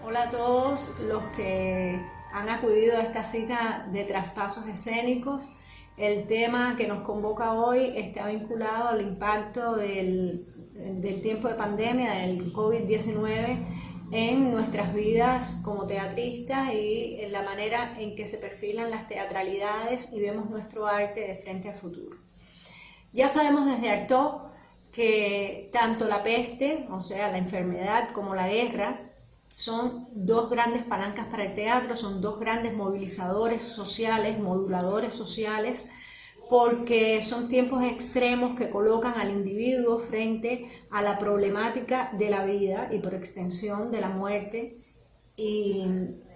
Hola a todos los que han acudido a esta cita de traspasos escénicos. El tema que nos convoca hoy está vinculado al impacto del tiempo de pandemia, del COVID-19, en nuestras vidas como teatristas y en la manera en que se perfilan las teatralidades y vemos nuestro arte de frente al futuro. Ya sabemos desde Artaud que tanto la peste, o sea, la enfermedad, como la guerra, son dos grandes palancas para el teatro, son dos grandes movilizadores sociales, moduladores sociales, porque son tiempos extremos que colocan al individuo frente a la problemática de la vida y por extensión de la muerte, y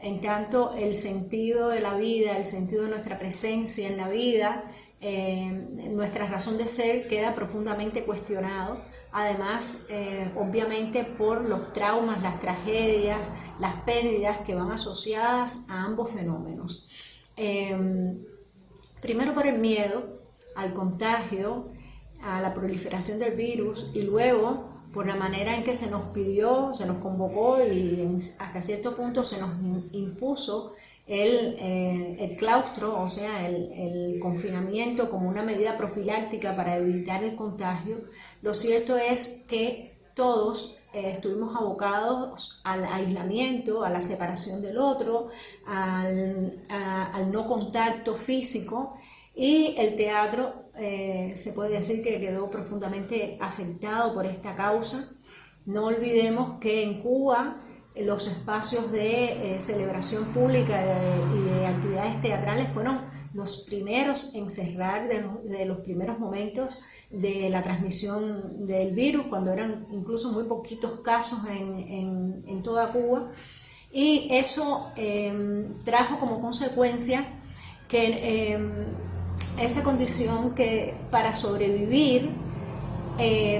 en tanto el sentido de la vida, el sentido de nuestra presencia en la vida, nuestra razón de ser queda profundamente cuestionado. Además, obviamente por los traumas, las tragedias, las pérdidas que van asociadas a ambos fenómenos. Primero por el miedo al contagio, a la proliferación del virus, y luego por la manera en que se nos pidió, se nos convocó y hasta cierto punto se nos impuso el claustro, o sea, el confinamiento como una medida profiláctica para evitar el contagio. Lo cierto es que todos estuvimos abocados al aislamiento, a la separación del otro, al no contacto físico, y el teatro se puede decir que quedó profundamente afectado por esta causa. No olvidemos que en Cuba los espacios de celebración pública y de actividades teatrales fueron los primeros en cerrar de los primeros momentos de la transmisión del virus, cuando eran incluso muy poquitos casos en toda Cuba, y eso trajo como consecuencia que esa condición que para sobrevivir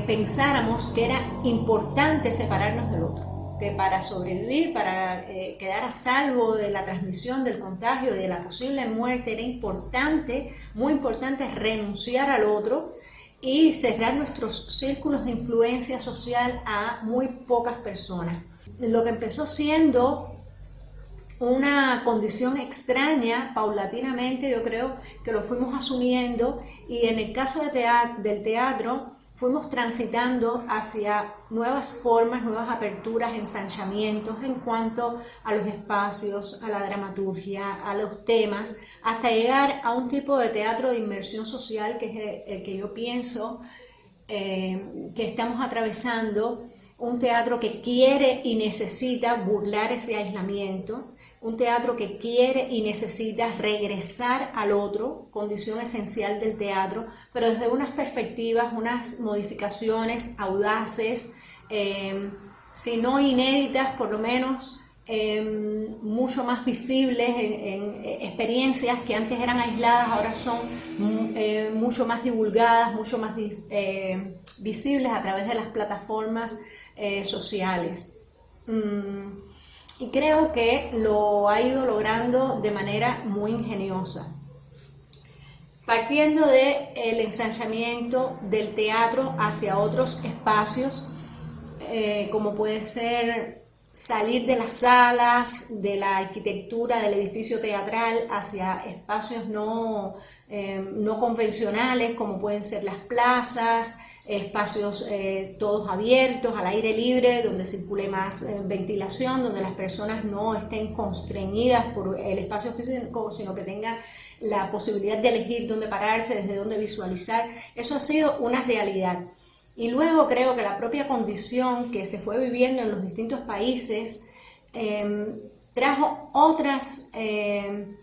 pensáramos que era importante separarnos del otro, que para sobrevivir, para quedar a salvo de la transmisión, del contagio, de la posible muerte, era importante, muy importante, renunciar al otro y cerrar nuestros círculos de influencia social a muy pocas personas. Lo que empezó siendo una condición extraña, paulatinamente yo creo que lo fuimos asumiendo, y en el caso del teatro fuimos transitando hacia nuevas formas, nuevas aperturas, ensanchamientos en cuanto a los espacios, a la dramaturgia, a los temas, hasta llegar a un tipo de teatro de inmersión social que es el que yo pienso que estamos atravesando, un teatro que quiere y necesita burlar ese aislamiento, un teatro que quiere y necesita regresar al otro, condición esencial del teatro, pero desde unas perspectivas, unas modificaciones audaces, si no inéditas, por lo menos mucho más visibles, en experiencias que antes eran aisladas, ahora son mucho más divulgadas, mucho más visibles a través de las plataformas sociales. Y creo que lo ha ido logrando de manera muy ingeniosa, partiendo del ensanchamiento del teatro hacia otros espacios, como puede ser salir de las salas, de la arquitectura del edificio teatral, hacia espacios no convencionales, como pueden ser las plazas, espacios todos abiertos, al aire libre, donde circule más ventilación, donde las personas no estén constreñidas por el espacio físico, sino que tengan la posibilidad de elegir dónde pararse, desde dónde visualizar. Eso ha sido una realidad. Y luego creo que la propia condición que se fue viviendo en los distintos países trajo otras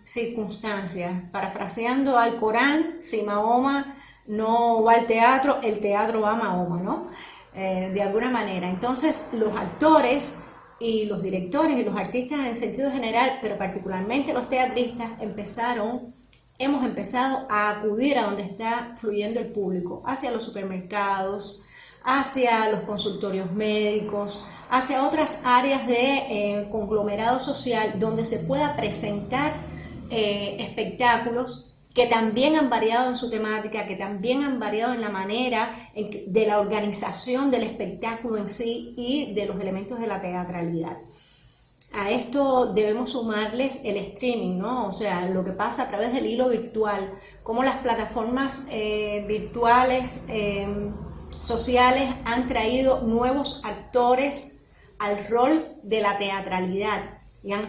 circunstancias. Parafraseando al Corán, si Mahoma no va al teatro, el teatro va a Mahoma, ¿no? De alguna manera. Entonces los actores y los directores y los artistas en sentido general, pero particularmente los teatristas, hemos empezado a acudir a donde está fluyendo el público, hacia los supermercados, hacia los consultorios médicos, hacia otras áreas de conglomerado social donde se pueda presentar espectáculos que también han variado en su temática, que también han variado en la manera de la organización del espectáculo en sí y de los elementos de la teatralidad. A esto debemos sumarles el streaming, ¿no? O sea, lo que pasa a través del hilo virtual, cómo las plataformas virtuales, sociales han traído nuevos actores al rol de la teatralidad y han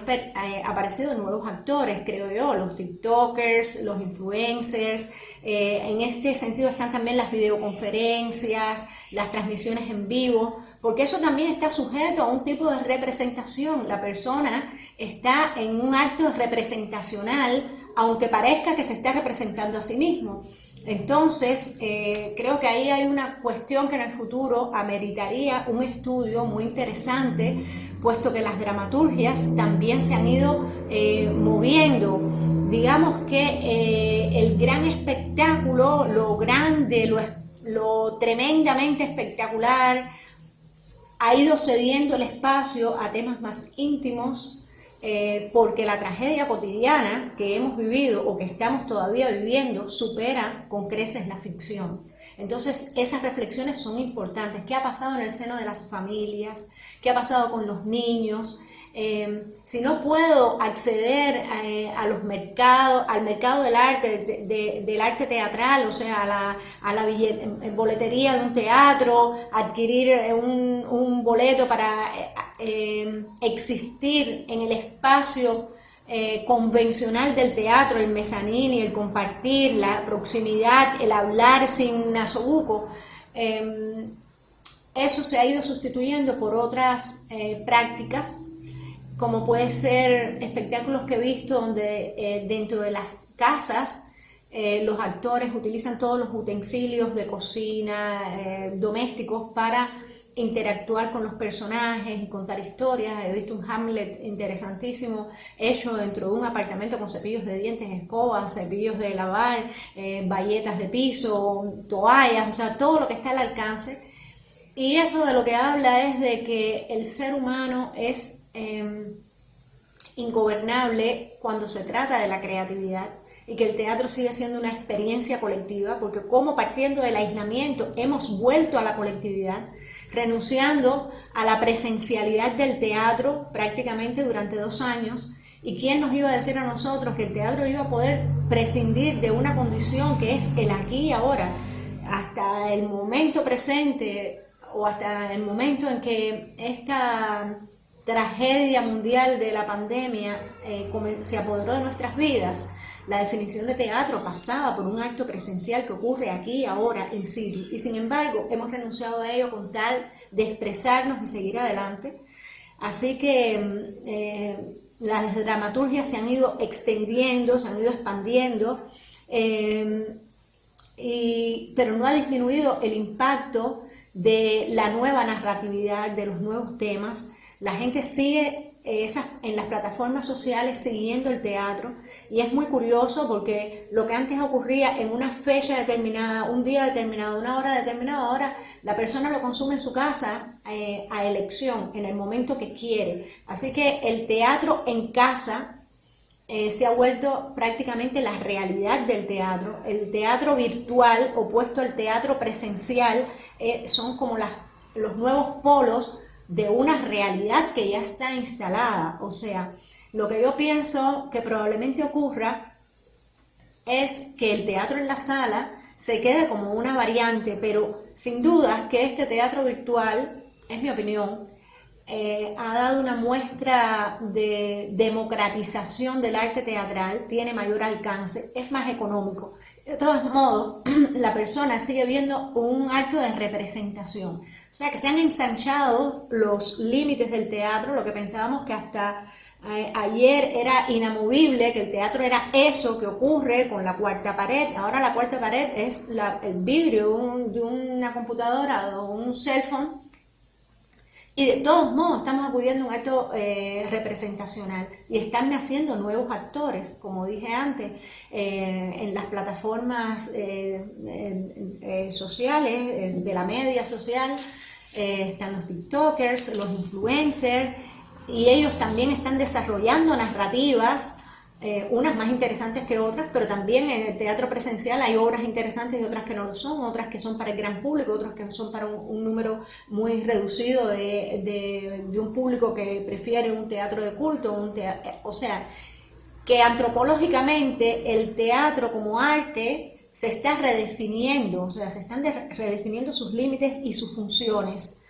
aparecido nuevos actores, creo yo, los tiktokers, los influencers. En este sentido están también las videoconferencias, las transmisiones en vivo, porque eso también está sujeto a un tipo de representación. La persona está en un acto representacional, aunque parezca que se está representando a sí mismo. Entonces, creo que ahí hay una cuestión que en el futuro ameritaría un estudio muy interesante, puesto que las dramaturgias también se han ido moviendo. Digamos que el gran espectáculo, lo grande, lo tremendamente espectacular, ha ido cediendo el espacio a temas más íntimos, porque la tragedia cotidiana que hemos vivido o que estamos todavía viviendo supera con creces la ficción. Entonces esas reflexiones son importantes. ¿Qué ha pasado en el seno de las familias? ¿Qué ha pasado con los niños? Si no puedo acceder a los mercados, al mercado del arte, del arte teatral, o sea, a la boletería de un teatro, adquirir un boleto para existir en el espacio convencional del teatro, el mezanín y el compartir, la proximidad, el hablar sin nasobuco, eso se ha ido sustituyendo por otras prácticas, como puede ser espectáculos que he visto donde dentro de las casas los actores utilizan todos los utensilios de cocina domésticos para interactuar con los personajes y contar historias. He visto un Hamlet interesantísimo hecho dentro de un apartamento con cepillos de dientes, escobas, cepillos de lavar, bayetas de piso, toallas, o sea, todo lo que está al alcance. Y eso de lo que habla es de que el ser humano es ingobernable cuando se trata de la creatividad y que el teatro sigue siendo una experiencia colectiva, porque como partiendo del aislamiento hemos vuelto a la colectividad, renunciando a la presencialidad del teatro prácticamente durante 2 años. ¿Y quién nos iba a decir a nosotros que el teatro iba a poder prescindir de una condición que es el aquí y ahora? Hasta el momento presente o hasta el momento en que esta tragedia mundial de la pandemia se apoderó de nuestras vidas, la definición de teatro pasaba por un acto presencial que ocurre aquí, ahora, in situ, y sin embargo hemos renunciado a ello con tal de expresarnos y seguir adelante. Así que las dramaturgias se han ido extendiendo, se han ido expandiendo, pero no ha disminuido el impacto de la nueva narratividad, de los nuevos temas. La gente sigue en las plataformas sociales siguiendo el teatro, y es muy curioso porque lo que antes ocurría en una fecha determinada, un día determinado, una hora determinada, ahora la persona lo consume en su casa a elección, en el momento que quiere. Así que el teatro en casa se ha vuelto prácticamente la realidad del teatro. El teatro virtual opuesto al teatro presencial son como los nuevos polos de una realidad que ya está instalada. O sea, lo que yo pienso que probablemente ocurra es que el teatro en la sala se quede como una variante, pero sin duda que este teatro virtual, es mi opinión, ha dado una muestra de democratización del arte teatral, tiene mayor alcance, es más económico. De todos modos, la persona sigue viendo un acto de representación. O sea, que se han ensanchado los límites del teatro, lo que pensábamos que hasta ayer era inamovible, que el teatro era eso que ocurre con la cuarta pared. Ahora la cuarta pared es el vidrio de una computadora o un cell phone. Y de todos modos estamos acudiendo a un acto representacional y están naciendo nuevos actores, como dije antes, en las plataformas sociales, de la media social, están los tiktokers, los influencers, y ellos también están desarrollando narrativas unas más interesantes que otras, pero también en el teatro presencial hay obras interesantes y otras que no lo son, otras que son para el gran público, otras que son para un número muy reducido de un público que prefiere un teatro de culto, o sea, que antropológicamente el teatro como arte se está redefiniendo, o sea, se están redefiniendo sus límites y sus funciones.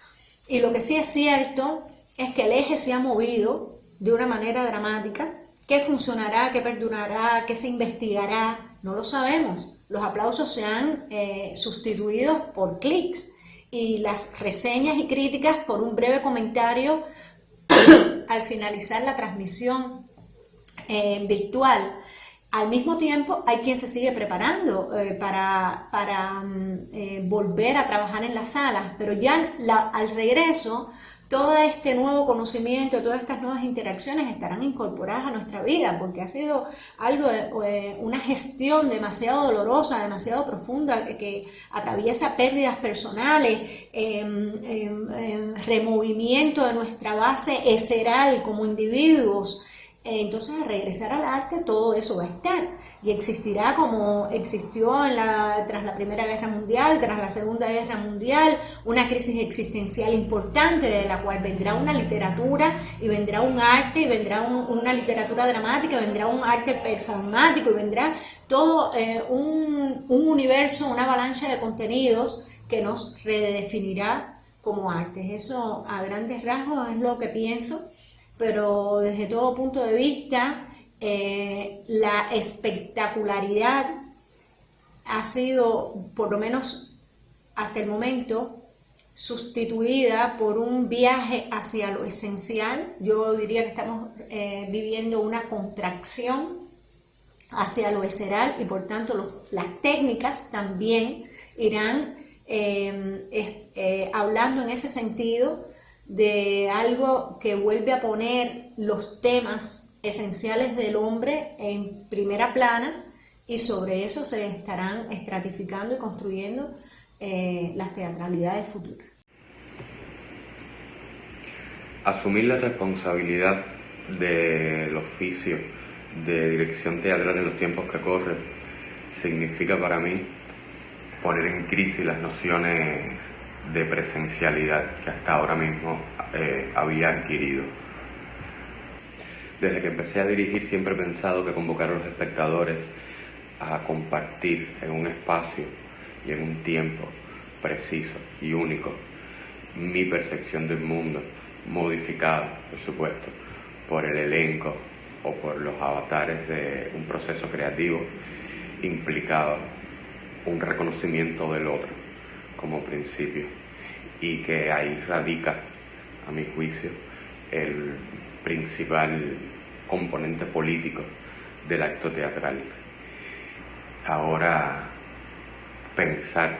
Y lo que sí es cierto es que el eje se ha movido de una manera dramática. ¿Qué funcionará, qué perdurará, qué se investigará? No lo sabemos. Los aplausos se han sustituido por clics y las reseñas y críticas por un breve comentario al finalizar la transmisión virtual. Al mismo tiempo hay quien se sigue preparando para volver a trabajar en las salas, pero ya al regreso todo este nuevo conocimiento, todas estas nuevas interacciones estarán incorporadas a nuestra vida, porque ha sido algo, una gestión demasiado dolorosa, demasiado profunda, que atraviesa pérdidas personales, removimiento de nuestra base eseral como individuos. Entonces, al regresar al arte, todo eso va a estar y existirá como existió tras la Primera Guerra Mundial, tras la Segunda Guerra Mundial, una crisis existencial importante de la cual vendrá una literatura y vendrá un arte y vendrá una literatura dramática, vendrá un arte performático y vendrá todo un universo, una avalancha de contenidos que nos redefinirá como artes. Eso a grandes rasgos es lo que pienso, pero desde todo punto de vista la espectacularidad ha sido, por lo menos hasta el momento, sustituida por un viaje hacia lo esencial. Yo diría que estamos viviendo una contracción hacia lo esencial y por tanto las técnicas también irán hablando en ese sentido de algo que vuelve a poner los temas esenciales del hombre en primera plana, y sobre eso se estarán estratificando y construyendo las teatralidades futuras. Asumir la responsabilidad del oficio de dirección teatral en los tiempos que corren significa para mí poner en crisis las nociones de presencialidad que hasta ahora mismo había adquirido. Desde que empecé a dirigir siempre he pensado que convocar a los espectadores a compartir en un espacio y en un tiempo preciso y único mi percepción del mundo, modificada, por supuesto, por el elenco o por los avatares de un proceso creativo, implicaba un reconocimiento del otro como principio, y que ahí radica, a mi juicio, el principal componente político del acto teatral. Ahora, pensar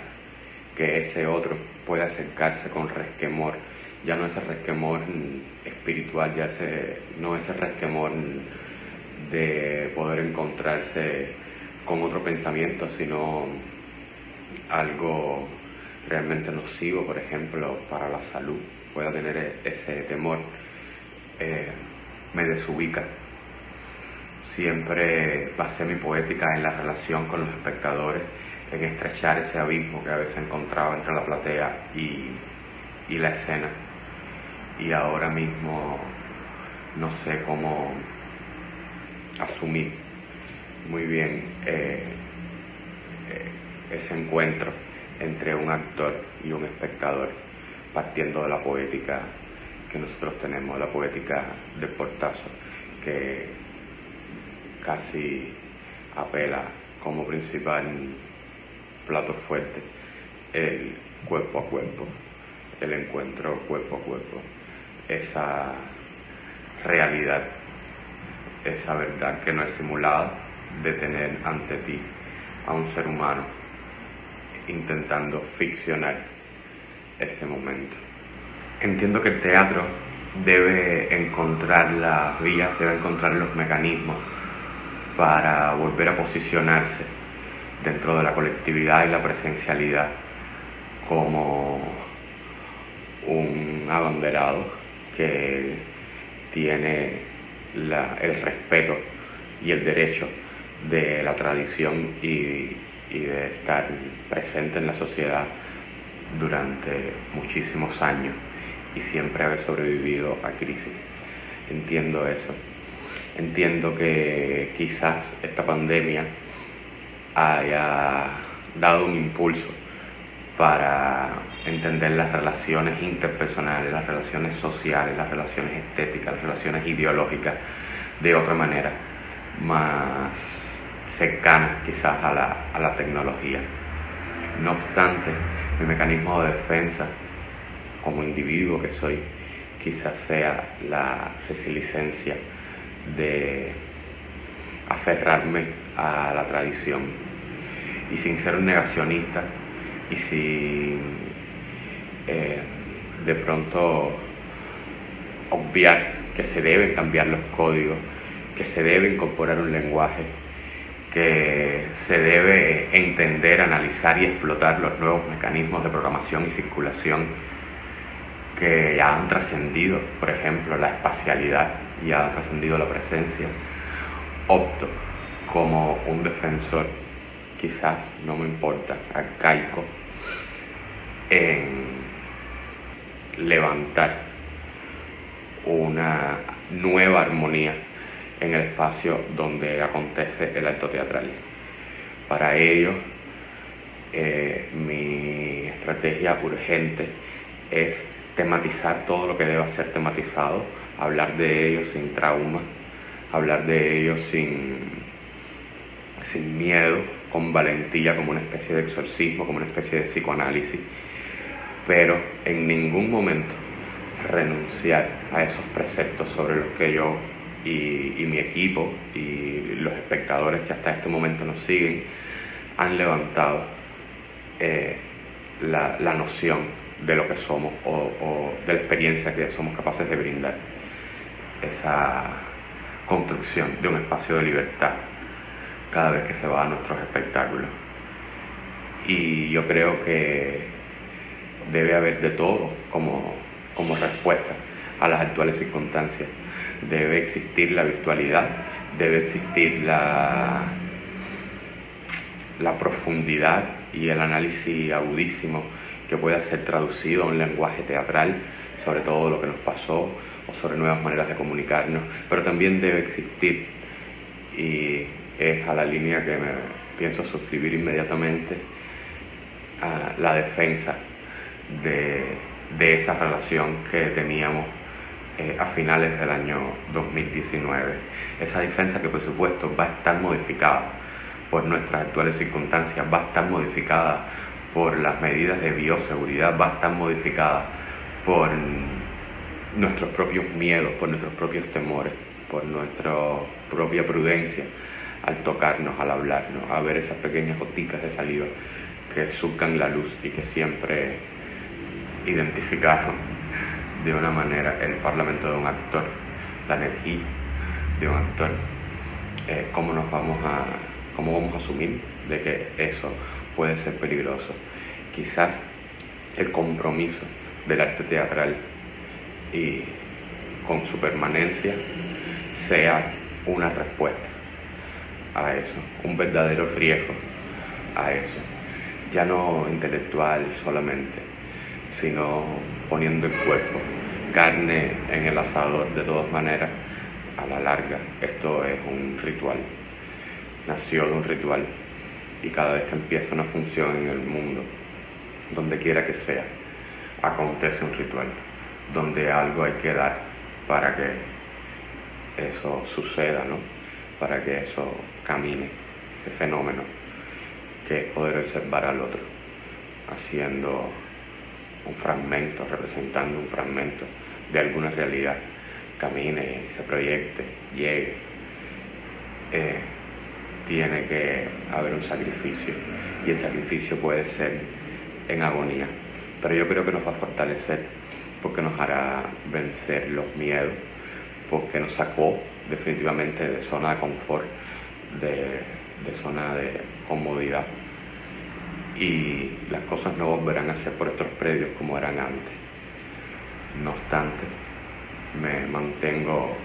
que ese otro puede acercarse con resquemor, ya no ese resquemor espiritual, no ese resquemor de poder encontrarse con otro pensamiento, sino algo realmente nocivo, por ejemplo, para la salud, pueda tener ese temor, me desubica. Siempre basé mi poética en la relación con los espectadores, en estrechar ese abismo que a veces encontraba entre la platea y la escena. Y ahora mismo no sé cómo asumir muy bien ese encuentro entre un actor y un espectador, partiendo de la poética que nosotros tenemos, la poética de Portazo, que casi apela como principal plato fuerte el cuerpo a cuerpo, el encuentro cuerpo a cuerpo, esa realidad, esa verdad que no es simulada, de tener ante ti a un ser humano intentando ficcionar ese momento. Entiendo que el teatro debe encontrar las vías, debe encontrar los mecanismos para volver a posicionarse dentro de la colectividad y la presencialidad como un abanderado que tiene el respeto y el derecho de la tradición y de estar presente en la sociedad durante muchísimos años y siempre haber sobrevivido a crisis. Entiendo eso. Entiendo que quizás esta pandemia haya dado un impulso para entender las relaciones interpersonales, las relaciones sociales, las relaciones estéticas, las relaciones ideológicas de otra manera, más cercanas quizás a la tecnología. No obstante, mi mecanismo de defensa como individuo que soy quizás sea la resiliencia de aferrarme a la tradición y sin ser un negacionista y sin de pronto obviar que se deben cambiar los códigos, que se debe incorporar un lenguaje, que se debe entender, analizar y explotar los nuevos mecanismos de programación y circulación que ya han trascendido, por ejemplo, la espacialidad, ya han trascendido la presencia. Opto como un defensor, quizás no me importa, arcaico, en levantar una nueva armonía en el espacio donde acontece el acto teatral. Para ello, mi estrategia urgente es tematizar todo lo que deba ser tematizado, hablar de ello sin trauma, hablar de ello sin miedo, con valentía, como una especie de exorcismo, como una especie de psicoanálisis, pero en ningún momento renunciar a esos preceptos sobre los que yo y mi equipo y los espectadores que hasta este momento nos siguen han levantado la noción de lo que somos o de la experiencia que somos capaces de brindar, esa construcción de un espacio de libertad cada vez que se va a nuestros espectáculos. Y yo creo que debe haber de todo como respuesta a las actuales circunstancias. Debe existir la virtualidad, debe existir la profundidad y el análisis agudísimo que pueda ser traducido a un lenguaje teatral sobre todo lo que nos pasó o sobre nuevas maneras de comunicarnos, pero también debe existir, y es a la línea que me pienso suscribir inmediatamente, a la defensa de esa relación que teníamos a finales del año 2019. Esa defensa que por supuesto va a estar modificada por nuestras actuales circunstancias, va a estar modificada por las medidas de bioseguridad, va a estar modificada por nuestros propios miedos, por nuestros propios temores, por nuestra propia prudencia al tocarnos, al hablarnos, a ver esas pequeñas gotitas de saliva que surcan la luz y que siempre identificaron de una manera el parlamento de un actor, la energía de un actor. ¿Cómo vamos a asumir de que eso puede ser peligroso? Quizás el compromiso del arte teatral y con su permanencia sea una respuesta a eso, un verdadero riesgo a eso, ya no intelectual solamente, sino poniendo el cuerpo, carne en el asador. De todas maneras, a la larga, esto es un ritual, nació de un ritual, y cada vez que empieza una función en el mundo, donde quiera que sea, acontece un ritual, donde algo hay que dar para que eso suceda, ¿no? Para que eso camine, ese fenómeno que es poder observar al otro haciendo un fragmento, representando un fragmento de alguna realidad, camine, se proyecte, llegue. Tiene que haber un sacrificio, y el sacrificio puede ser en agonía, pero yo creo que nos va a fortalecer, porque nos hará vencer los miedos, porque nos sacó definitivamente de zona de confort, de zona de comodidad, y las cosas no volverán a ser por estos predios como eran antes. No obstante, me mantengo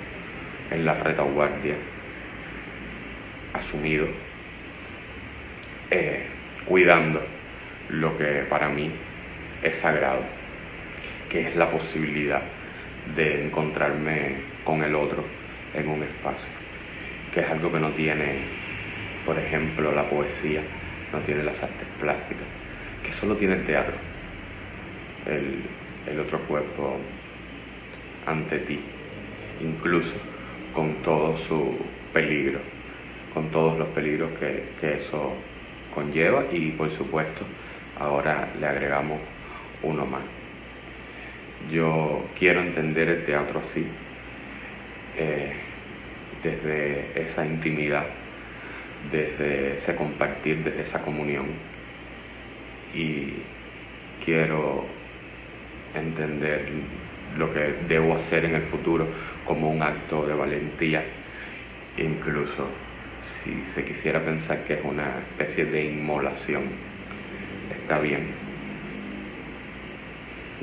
en la retaguardia asumido, cuidando lo que para mí es sagrado, que es la posibilidad de encontrarme con el otro en un espacio, que es algo que no tiene, por ejemplo, la poesía, no tiene las artes plásticas, que solo tiene el teatro, el otro cuerpo ante ti, incluso con todo su peligro, con todos los peligros que eso conlleva, y por supuesto ahora le agregamos uno más. Yo quiero entender el teatro así, desde esa intimidad, desde ese compartir, desde esa comunión, y quiero entender lo que debo hacer en el futuro como un acto de valentía, incluso si se quisiera pensar que es una especie de inmolación, está bien.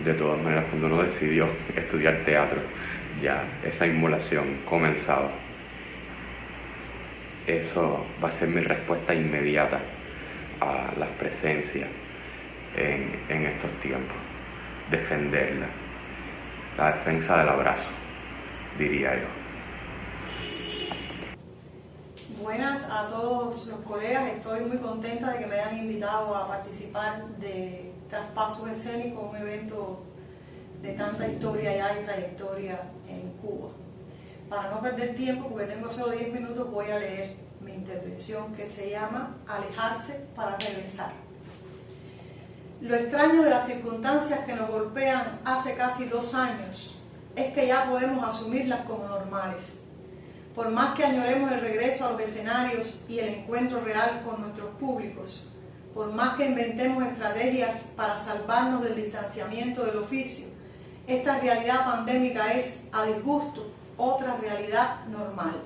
De todas maneras, cuando uno decidió estudiar teatro, ya esa inmolación comenzaba. Eso va a ser mi respuesta inmediata a las presencias en estos tiempos. Defenderla. La defensa del abrazo, diría yo. Buenas a todos los colegas, estoy muy contenta de que me hayan invitado a participar de Traspasos Escénicos, un evento de tanta historia ya y trayectoria en Cuba. Para no perder tiempo, porque tengo solo 10 minutos, voy a leer mi intervención que se llama Alejarse para regresar. Lo extraño de las circunstancias que nos golpean hace casi 2 años es que ya podemos asumirlas como normales. Por más que añoremos el regreso a los escenarios y el encuentro real con nuestros públicos, por más que inventemos estrategias para salvarnos del distanciamiento del oficio, esta realidad pandémica es, a disgusto, otra realidad normal.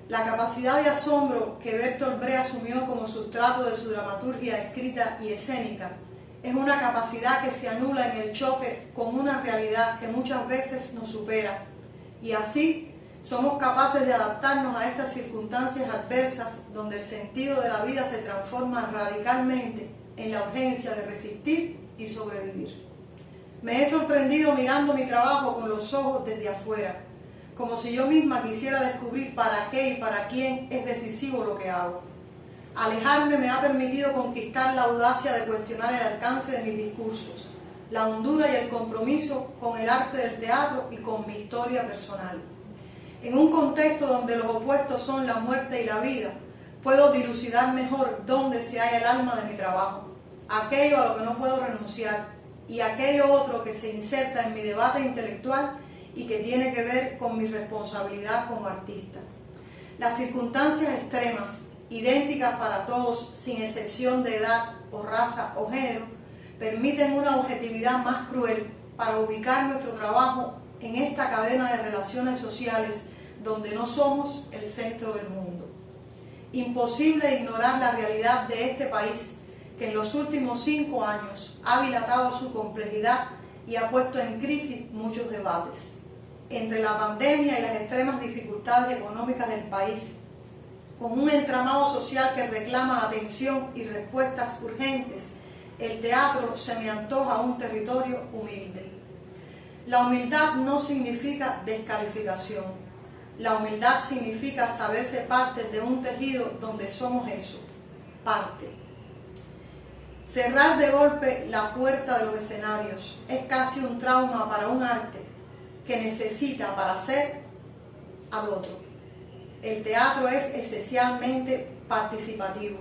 La capacidad de asombro que Bertolt Brecht asumió como sustrato de su dramaturgia escrita y escénica es una capacidad que se anula en el choque con una realidad que muchas veces nos supera, y así somos capaces de adaptarnos a estas circunstancias adversas donde el sentido de la vida se transforma radicalmente en la urgencia de resistir y sobrevivir. Me he sorprendido mirando mi trabajo con los ojos desde afuera, como si yo misma quisiera descubrir para qué y para quién es decisivo lo que hago. Alejarme me ha permitido conquistar la audacia de cuestionar el alcance de mis discursos, la hondura y el compromiso con el arte del teatro y con mi historia personal. En un contexto donde los opuestos son la muerte y la vida, puedo dilucidar mejor dónde se halla el alma de mi trabajo, aquello a lo que no puedo renunciar y aquello otro que se inserta en mi debate intelectual y que tiene que ver con mi responsabilidad como artista. Las circunstancias extremas, idénticas para todos, sin excepción de edad o raza o género, permiten una objetividad más cruel para ubicar nuestro trabajo en esta cadena de relaciones sociales donde no somos el centro del mundo. Imposible ignorar la realidad de este país, que en los últimos 5 años ha dilatado su complejidad y ha puesto en crisis muchos debates. Entre la pandemia y las extremas dificultades económicas del país, con un entramado social que reclama atención y respuestas urgentes, el teatro se me antoja un territorio humilde. La humildad no significa descalificación. La humildad significa saberse parte de un tejido donde somos eso, parte. Cerrar de golpe la puerta de los escenarios es casi un trauma para un arte que necesita para ser al otro. El teatro es esencialmente participativo.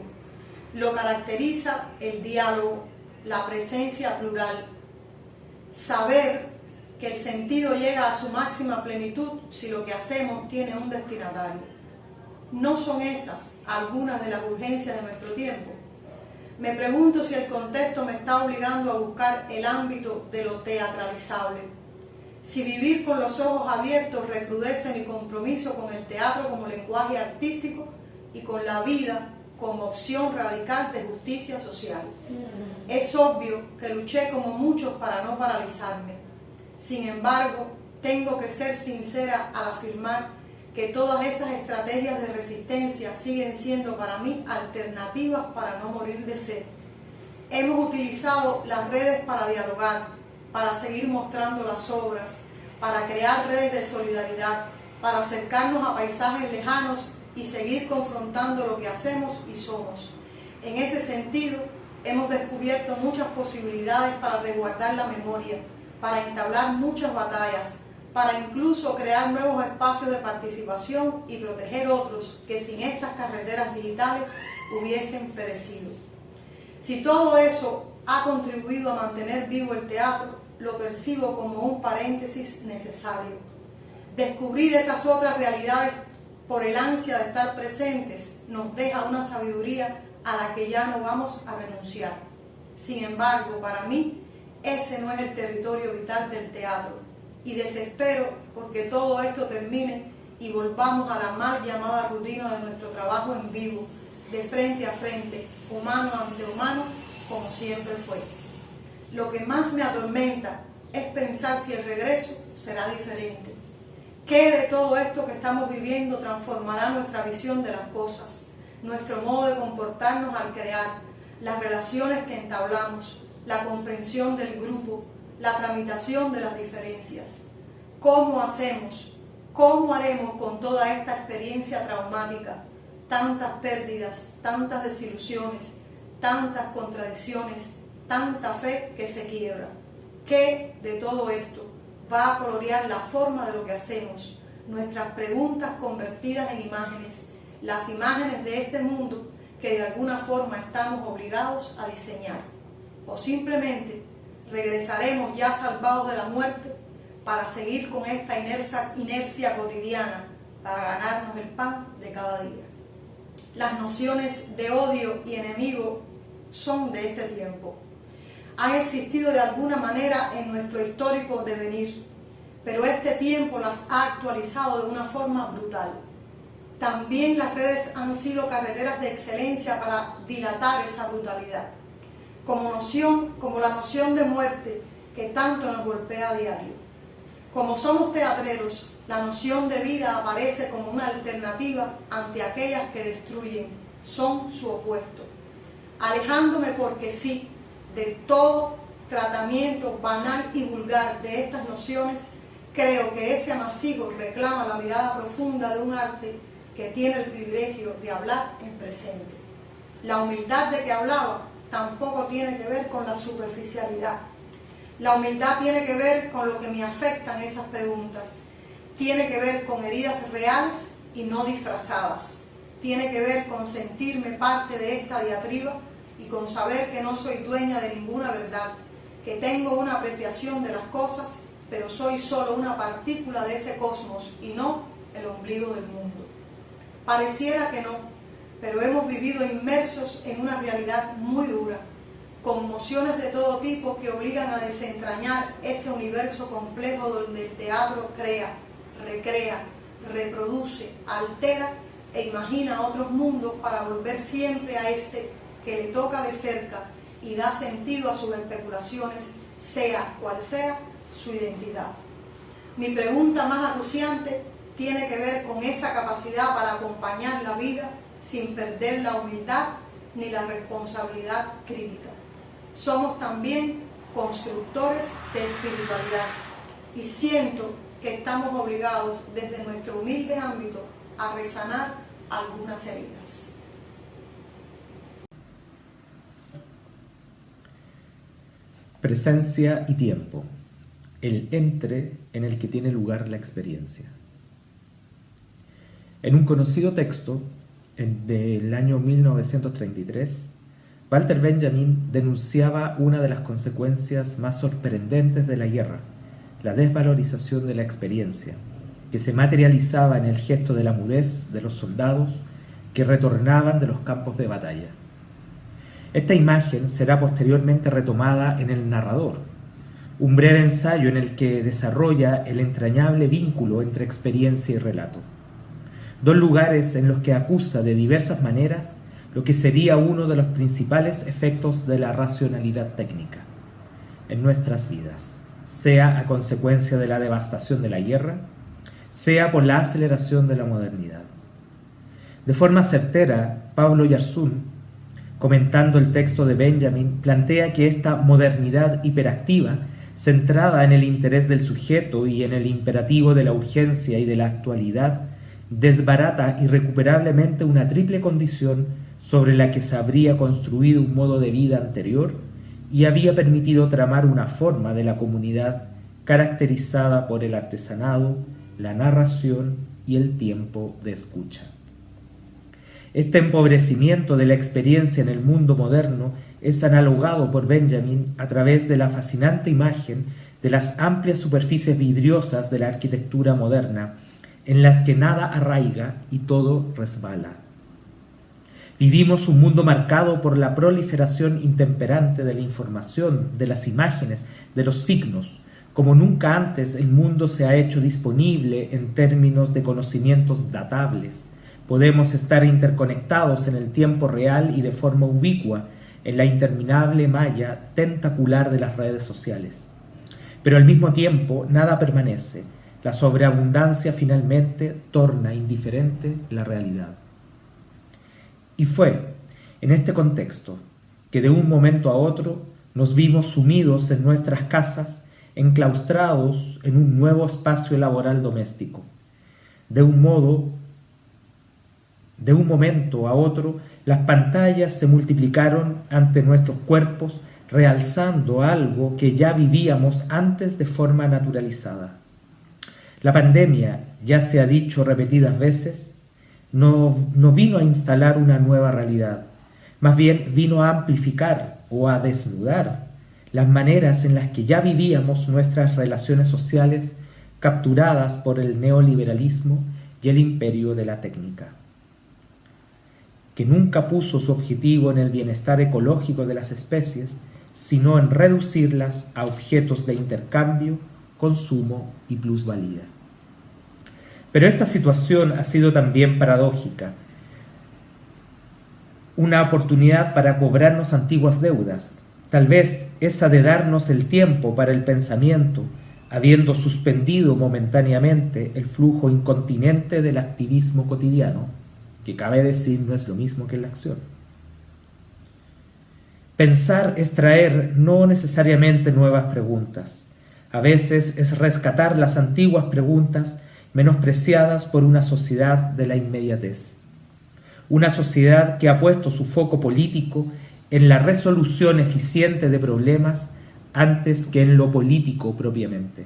Lo caracteriza el diálogo, la presencia plural. Saber que el sentido llega a su máxima plenitud si lo que hacemos tiene un destinatario. ¿No son esas algunas de las urgencias de nuestro tiempo? Me pregunto si el contexto me está obligando a buscar el ámbito de lo teatralizable. Si vivir con los ojos abiertos recrudece mi compromiso con el teatro como lenguaje artístico y con la vida como opción radical de justicia social. Es obvio que luché como muchos para no paralizarme. Sin embargo, tengo que ser sincera al afirmar que todas esas estrategias de resistencia siguen siendo para mí alternativas para no morir de sed. Hemos utilizado las redes para dialogar, para seguir mostrando las obras, para crear redes de solidaridad, para acercarnos a paisajes lejanos y seguir confrontando lo que hacemos y somos. En ese sentido, hemos descubierto muchas posibilidades para resguardar la memoria, para entablar muchas batallas, para incluso crear nuevos espacios de participación y proteger otros que sin estas carreteras digitales hubiesen perecido. Si todo eso ha contribuido a mantener vivo el teatro, lo percibo como un paréntesis necesario. Descubrir esas otras realidades por el ansia de estar presentes nos deja una sabiduría a la que ya no vamos a renunciar. Sin embargo, para mí, ese no es el territorio vital del teatro, y desespero porque todo esto termine y volvamos a la mal llamada rutina de nuestro trabajo en vivo, de frente a frente, humano ante humano, como siempre fue. Lo que más me atormenta es pensar si el regreso será diferente. ¿Qué de todo esto que estamos viviendo transformará nuestra visión de las cosas, nuestro modo de comportarnos al crear, las relaciones que entablamos, la comprensión del grupo, la tramitación de las diferencias? ¿Cómo hacemos? ¿Cómo haremos con toda esta experiencia traumática? Tantas pérdidas, tantas desilusiones, tantas contradicciones, tanta fe que se quiebra. ¿Qué de todo esto va a colorear la forma de lo que hacemos? Nuestras preguntas convertidas en imágenes, las imágenes de este mundo que de alguna forma estamos obligados a diseñar. O simplemente regresaremos ya salvados de la muerte para seguir con esta inercia cotidiana para ganarnos el pan de cada día. Las nociones de odio y enemigo son de este tiempo. Han existido de alguna manera en nuestro histórico devenir, pero este tiempo las ha actualizado de una forma brutal. También las redes han sido carreteras de excelencia para dilatar esa brutalidad, como la noción de muerte que tanto nos golpea a diario. Como somos teatreros, la noción de vida aparece como una alternativa ante aquellas que destruyen, son su opuesto. Alejándome porque sí de todo tratamiento banal y vulgar de estas nociones, creo que ese amasijo reclama la mirada profunda de un arte que tiene el privilegio de hablar en presente. La humildad de que hablaba tampoco tiene que ver con la superficialidad. La humildad tiene que ver con lo que me afectan esas preguntas. Tiene que ver con heridas reales y no disfrazadas. Tiene que ver con sentirme parte de esta diatriba y con saber que no soy dueña de ninguna verdad, que tengo una apreciación de las cosas, pero soy solo una partícula de ese cosmos y no el ombligo del mundo. Pareciera que no, pero hemos vivido inmersos en una realidad muy dura, con emociones de todo tipo que obligan a desentrañar ese universo complejo donde el teatro crea, recrea, reproduce, altera e imagina otros mundos para volver siempre a este que le toca de cerca y da sentido a sus especulaciones, sea cual sea su identidad. Mi pregunta más acuciante tiene que ver con esa capacidad para acompañar la vida sin perder la humildad ni la responsabilidad crítica. Somos también constructores de espiritualidad y siento que estamos obligados desde nuestro humilde ámbito a resanar algunas heridas. Presencia y tiempo, el entre en el que tiene lugar la experiencia. En un conocido texto del año 1933, Walter Benjamin denunciaba una de las consecuencias más sorprendentes de la guerra, la desvalorización de la experiencia, que se materializaba en el gesto de la mudez de los soldados que retornaban de los campos de batalla. Esta imagen será posteriormente retomada en El narrador, un breve ensayo en el que desarrolla el entrañable vínculo entre experiencia y relato. Dos lugares en los que acusa de diversas maneras lo que sería uno de los principales efectos de la racionalidad técnica en nuestras vidas, sea a consecuencia de la devastación de la guerra, sea por la aceleración de la modernidad. De forma certera, Pablo Oyarzún, comentando el texto de Benjamin, plantea que esta modernidad hiperactiva, centrada en el interés del sujeto y en el imperativo de la urgencia y de la actualidad, desbarata irrecuperablemente una triple condición sobre la que se habría construido un modo de vida anterior y había permitido tramar una forma de la comunidad caracterizada por el artesanado, la narración y el tiempo de escucha. Este empobrecimiento de la experiencia en el mundo moderno es analogado por Benjamin a través de la fascinante imagen de las amplias superficies vidriosas de la arquitectura moderna, en las que nada arraiga y todo resbala. Vivimos un mundo marcado por la proliferación intemperante de la información, de las imágenes, de los signos. Como nunca antes el mundo se ha hecho disponible en términos de conocimientos datables. Podemos estar interconectados en el tiempo real y de forma ubicua en la interminable malla tentacular de las redes sociales. Pero al mismo tiempo nada permanece. La sobreabundancia finalmente torna indiferente la realidad. Y fue en este contexto que de un momento a otro nos vimos sumidos en nuestras casas, enclaustrados en un nuevo espacio laboral doméstico. De un momento a otro, las pantallas se multiplicaron ante nuestros cuerpos, realzando algo que ya vivíamos antes de forma naturalizada. La pandemia, ya se ha dicho repetidas veces, no vino a instalar una nueva realidad, más bien vino a amplificar o a desnudar las maneras en las que ya vivíamos nuestras relaciones sociales capturadas por el neoliberalismo y el imperio de la técnica, que nunca puso su objetivo en el bienestar ecológico de las especies, sino en reducirlas a objetos de intercambio, consumo y plusvalía. Pero esta situación ha sido también paradójica, una oportunidad para cobrarnos antiguas deudas, tal vez esa de darnos el tiempo para el pensamiento, habiendo suspendido momentáneamente el flujo incontinente del activismo cotidiano, que cabe decir no es lo mismo que la acción. Pensar es traer no necesariamente nuevas preguntas, a veces es rescatar las antiguas preguntas menospreciadas por una sociedad de la inmediatez. Una sociedad que ha puesto su foco político en la resolución eficiente de problemas antes que en lo político propiamente.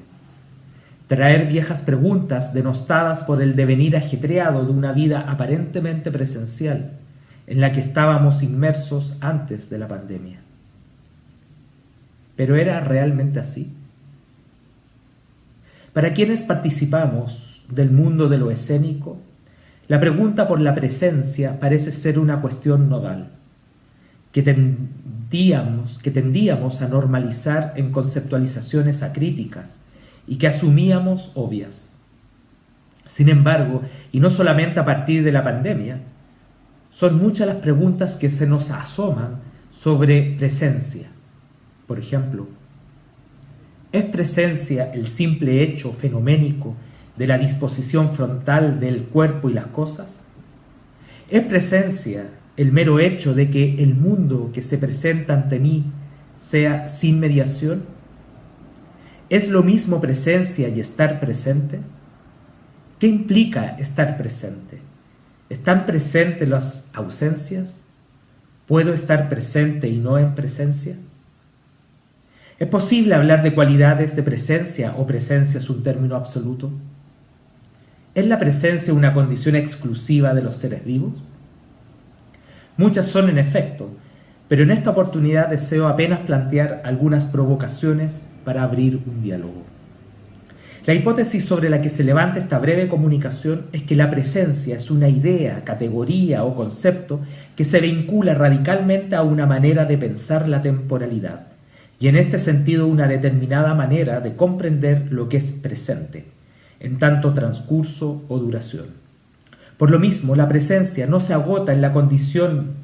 Traer viejas preguntas denostadas por el devenir ajetreado de una vida aparentemente presencial en la que estábamos inmersos antes de la pandemia. ¿Pero era realmente así? Para quienes participamos del mundo de lo escénico, la pregunta por la presencia parece ser una cuestión nodal, que tendíamos a normalizar en conceptualizaciones acríticas y que asumíamos obvias. Sin embargo, y no solamente a partir de la pandemia, son muchas las preguntas que se nos asoman sobre presencia. Por ejemplo, ¿es presencia el simple hecho fenoménico de la disposición frontal del cuerpo y las cosas? ¿Es presencia el mero hecho de que el mundo que se presenta ante mí sea sin mediación? ¿Es lo mismo presencia y estar presente? ¿Qué implica estar presente? ¿Están presentes las ausencias? ¿Puedo estar presente y no en presencia? ¿Es posible hablar de cualidades de presencia o presencia es un término absoluto? ¿Es la presencia una condición exclusiva de los seres vivos? Muchas son en efecto, pero en esta oportunidad deseo apenas plantear algunas provocaciones para abrir un diálogo. La hipótesis sobre la que se levanta esta breve comunicación es que la presencia es una idea, categoría o concepto que se vincula radicalmente a una manera de pensar la temporalidad, y en este sentido una determinada manera de comprender lo que es presente, en tanto transcurso o duración. Por lo mismo, la presencia no se agota en la condición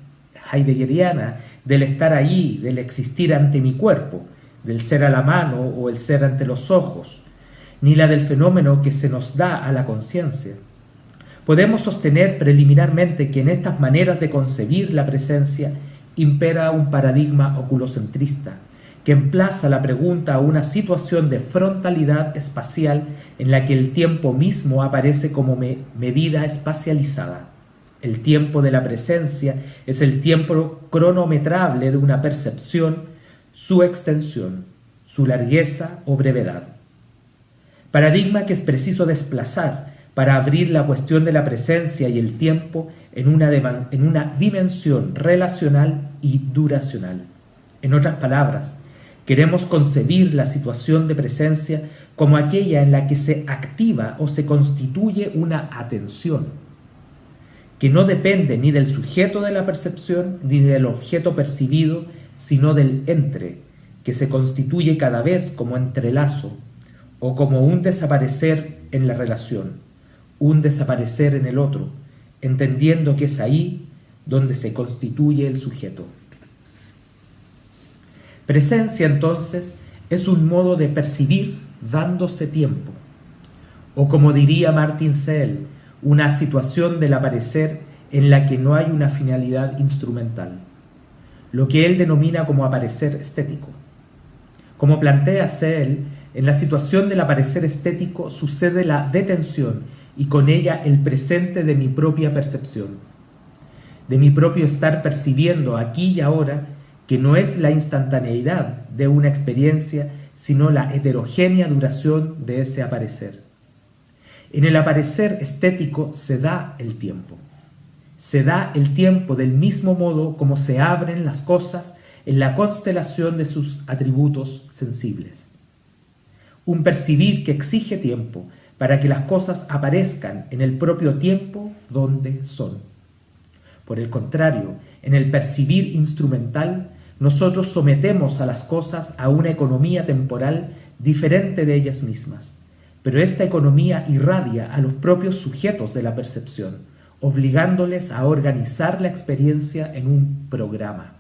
heideggeriana del estar allí, del existir ante mi cuerpo, del ser a la mano o el ser ante los ojos. ni la del fenómeno que se nos da a la conciencia. Podemos sostener preliminarmente que en estas maneras de concebir la presencia impera un paradigma oculocentrista, que emplaza la pregunta a una situación de frontalidad espacial en la que el tiempo mismo aparece como medida espacializada. El tiempo de la presencia es el tiempo cronometrable de una percepción, su extensión, su largueza o brevedad. Paradigma que es preciso desplazar para abrir la cuestión de la presencia y el tiempo en una dimensión relacional y duracional. En otras palabras, queremos concebir la situación de presencia como aquella en la que se activa o se constituye una atención, que no depende ni del sujeto de la percepción ni del objeto percibido, sino del entre, que se constituye cada vez como entrelazo o como un desaparecer en la relación, un desaparecer en el otro, entendiendo que es ahí donde se constituye el sujeto. Presencia, entonces, es un modo de percibir dándose tiempo, o como diría Martin Seel, una situación del aparecer en la que no hay una finalidad instrumental, lo que él denomina como aparecer estético. Como plantea Seel, en la situación del aparecer estético sucede la detención y con ella el presente de mi propia percepción, de mi propio estar percibiendo aquí y ahora, que no es la instantaneidad de una experiencia, sino la heterogénea duración de ese aparecer. En el aparecer estético se da el tiempo. Se da el tiempo del mismo modo como se abren las cosas en la constelación de sus atributos sensibles. Un percibir que exige tiempo para que las cosas aparezcan en el propio tiempo donde son. Por el contrario, en el percibir instrumental, nosotros sometemos a las cosas a una economía temporal diferente de ellas mismas, pero esta economía irradia a los propios sujetos de la percepción, obligándoles a organizar la experiencia en un programa.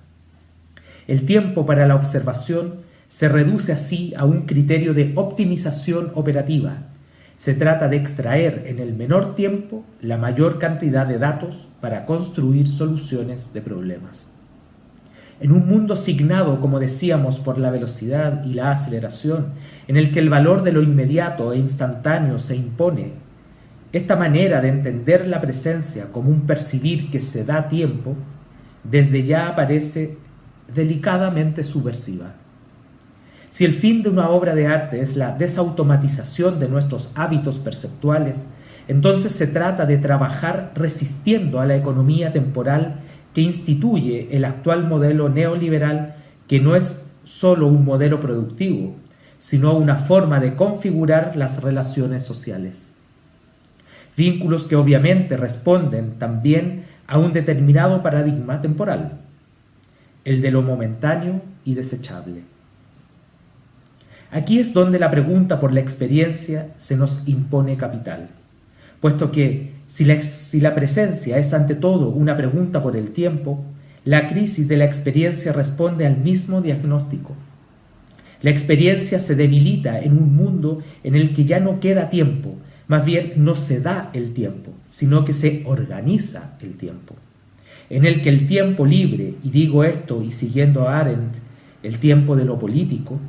El tiempo para la observación se reduce así a un criterio de optimización operativa. Se trata de extraer en el menor tiempo la mayor cantidad de datos para construir soluciones de problemas. En un mundo signado, como decíamos, por la velocidad y la aceleración, en el que el valor de lo inmediato e instantáneo se impone, esta manera de entender la presencia como un percibir que se da tiempo, desde ya aparece delicadamente subversiva. Si el fin de una obra de arte es la desautomatización de nuestros hábitos perceptuales, entonces se trata de trabajar resistiendo a la economía temporal que instituye el actual modelo neoliberal, que no es solo un modelo productivo, sino una forma de configurar las relaciones sociales. Vínculos que obviamente responden también a un determinado paradigma temporal, el de lo momentáneo y desechable. Aquí es donde la pregunta por la experiencia se nos impone capital, puesto que si la presencia es ante todo una pregunta por el tiempo, la crisis de la experiencia responde al mismo diagnóstico. La experiencia se debilita en un mundo en el que ya no queda tiempo, más bien no se da el tiempo, sino que se organiza el tiempo. En el que el tiempo libre, y digo esto y siguiendo a Arendt, el tiempo de lo político,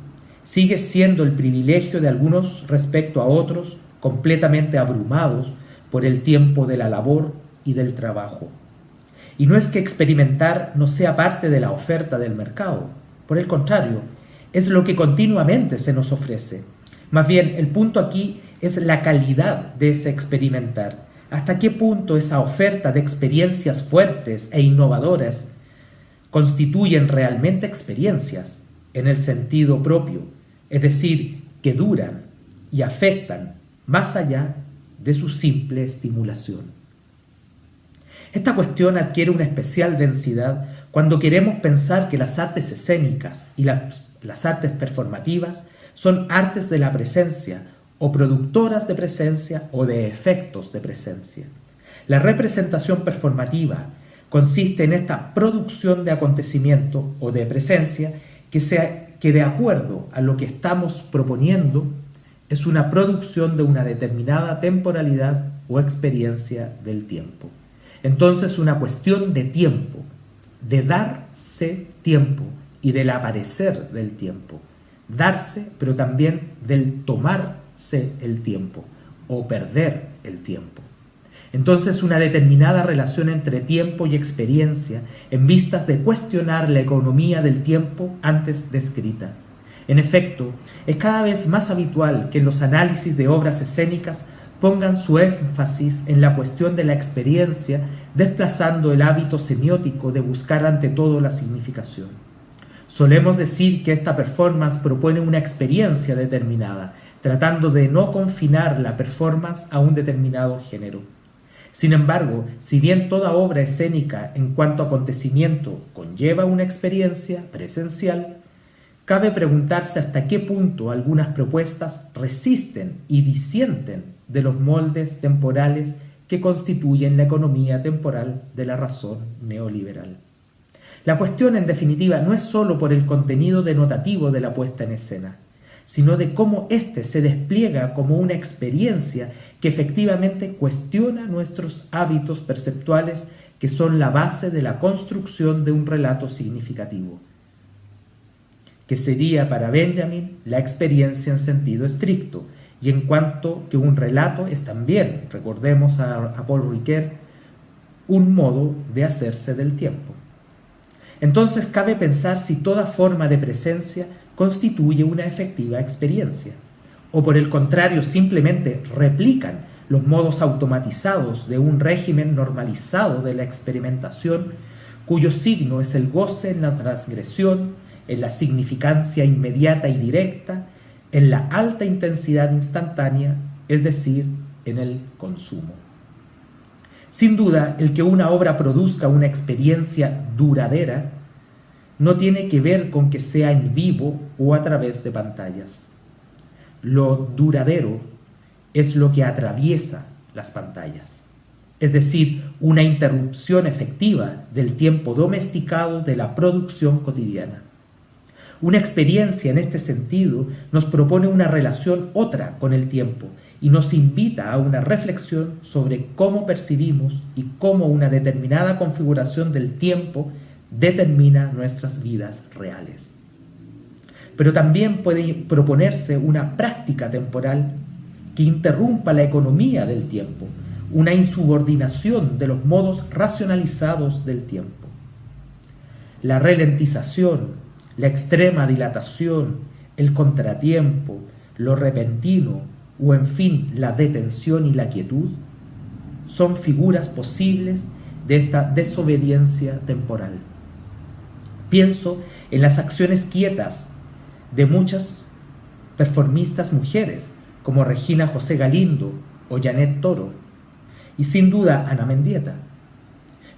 sigue siendo el privilegio de algunos respecto a otros completamente abrumados por el tiempo de la labor y del trabajo. Y no es que experimentar no sea parte de la oferta del mercado, por el contrario, es lo que continuamente se nos ofrece. Más bien, el punto aquí es la calidad de ese experimentar. ¿Hasta qué punto esa oferta de experiencias fuertes e innovadoras constituyen realmente experiencias en el sentido propio, es decir, que duran y afectan más allá de su simple estimulación? Esta cuestión adquiere una especial densidad cuando queremos pensar que las artes escénicas y las artes performativas son artes de la presencia o productoras de presencia o de efectos de presencia. La representación performativa consiste en esta producción de acontecimiento o de presencia que de acuerdo a lo que estamos proponiendo es una producción de una determinada temporalidad o experiencia del tiempo. Entonces, una cuestión de tiempo, de darse tiempo y del aparecer del tiempo. Darse, pero también del tomarse el tiempo o perder el tiempo. Entonces, una determinada relación entre tiempo y experiencia en vistas de cuestionar la economía del tiempo antes descrita. En efecto, es cada vez más habitual que en los análisis de obras escénicas pongan su énfasis en la cuestión de la experiencia, desplazando el hábito semiótico de buscar ante todo la significación. Solemos decir que esta performance propone una experiencia determinada, tratando de no confinar la performance a un determinado género. Sin embargo, si bien toda obra escénica en cuanto a acontecimiento conlleva una experiencia presencial, cabe preguntarse hasta qué punto algunas propuestas resisten y disienten de los moldes temporales que constituyen la economía temporal de la razón neoliberal. La cuestión, en definitiva, no es sólo por el contenido denotativo de la puesta en escena, sino de cómo éste se despliega como una experiencia que efectivamente cuestiona nuestros hábitos perceptuales, que son la base de la construcción de un relato significativo, que sería para Benjamin la experiencia en sentido estricto, y en cuanto que un relato es también, recordemos a Paul Ricoeur, un modo de hacerse del tiempo. Entonces cabe pensar si toda forma de presencia constituye una efectiva experiencia, o por el contrario simplemente replican los modos automatizados de un régimen normalizado de la experimentación, cuyo signo es el goce en la transgresión, en la significancia inmediata y directa, en la alta intensidad instantánea, es decir, en el consumo. Sin duda, el que una obra produzca una experiencia duradera no tiene que ver con que sea en vivo o a través de pantallas. Lo duradero es lo que atraviesa las pantallas, es decir, una interrupción efectiva del tiempo domesticado de la producción cotidiana. Una experiencia en este sentido nos propone una relación otra con el tiempo y nos invita a una reflexión sobre cómo percibimos y cómo una determinada configuración del tiempo determina nuestras vidas reales. Pero también puede proponerse una práctica temporal que interrumpa la economía del tiempo, una insubordinación de los modos racionalizados del tiempo. La ralentización, la extrema dilatación, el contratiempo, lo repentino o en fin la detención y la quietud son figuras posibles de esta desobediencia temporal. Pienso en las acciones quietas de muchas performistas mujeres como Regina José Galindo o Janet Toro y sin duda Ana Mendieta.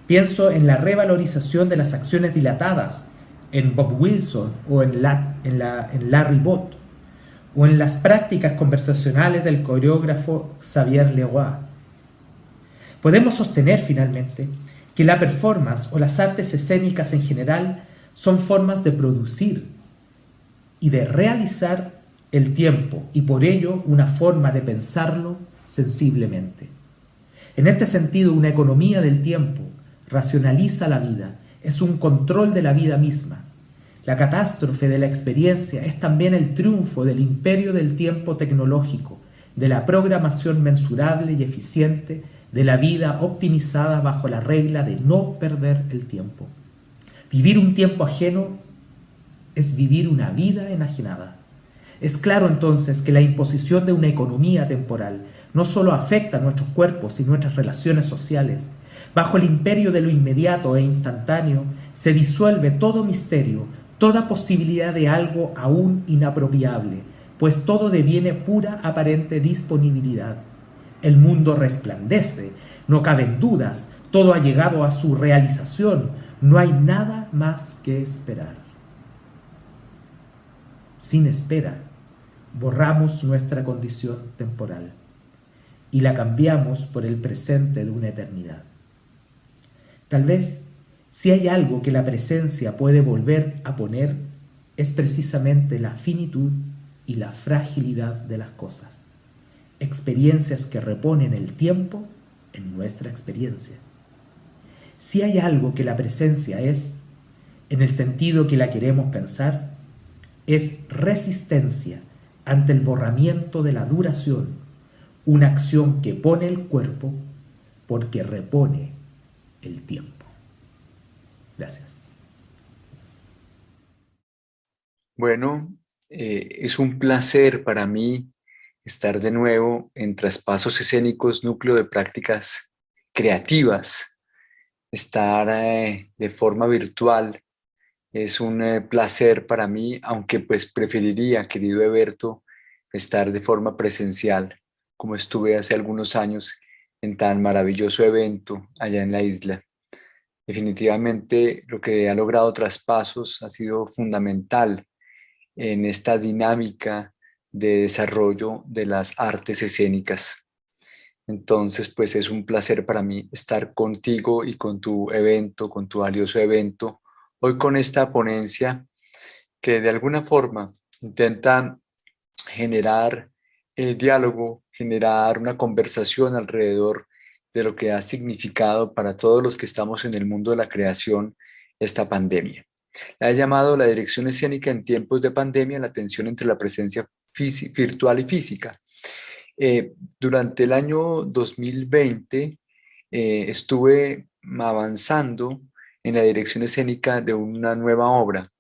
Pienso en la revalorización de las acciones dilatadas en Bob Wilson o en Larry Bott, o en las prácticas conversacionales del coreógrafo Xavier Leroy. Podemos sostener finalmente que la performance o las artes escénicas en general son formas de producir y de realizar el tiempo y por ello una forma de pensarlo sensiblemente. En este sentido, una economía del tiempo racionaliza la vida, es un control de la vida misma. La catástrofe de la experiencia es también el triunfo del imperio del tiempo tecnológico, de la programación mensurable y eficiente, de la vida optimizada bajo la regla de no perder el tiempo. Vivir un tiempo ajeno es vivir una vida enajenada. Es claro entonces que la imposición de una economía temporal no solo afecta a nuestros cuerpos y nuestras relaciones sociales. Bajo el imperio de lo inmediato e instantáneo se disuelve todo misterio, toda posibilidad de algo aún inapropiable, pues todo deviene pura aparente disponibilidad. El mundo resplandece, no caben dudas, todo ha llegado a su realización, no hay nada más que esperar. Sin espera, borramos nuestra condición temporal y la cambiamos por el presente de una eternidad. Tal vez, si hay algo que la presencia puede volver a poner, es precisamente la finitud y la fragilidad de las cosas. Experiencias que reponen el tiempo en nuestra experiencia. Si hay algo que la presencia es, en el sentido que la queremos pensar, es resistencia ante el borramiento de la duración, una acción que pone el cuerpo porque repone el tiempo. Gracias. Bueno, es un placer para mí estar de nuevo en Traspasos Escénicos, núcleo de prácticas creativas, estar de forma virtual. Es un placer para mí, aunque pues preferiría, querido Eberto, estar de forma presencial, como estuve hace algunos años en tan maravilloso evento allá en la isla. Definitivamente lo que ha logrado Traspasos ha sido fundamental en esta dinámica de desarrollo de las artes escénicas. Entonces, pues es un placer para mí estar contigo y con tu evento, con tu valioso evento, hoy con esta ponencia que de alguna forma intenta generar diálogo, generar una conversación alrededor de lo que ha significado para todos los que estamos en el mundo de la creación esta pandemia. La he llamado la dirección escénica en tiempos de pandemia, la tensión entre la presencia virtual y física. Durante el año 2020 estuve avanzando en la dirección escénica de una nueva obra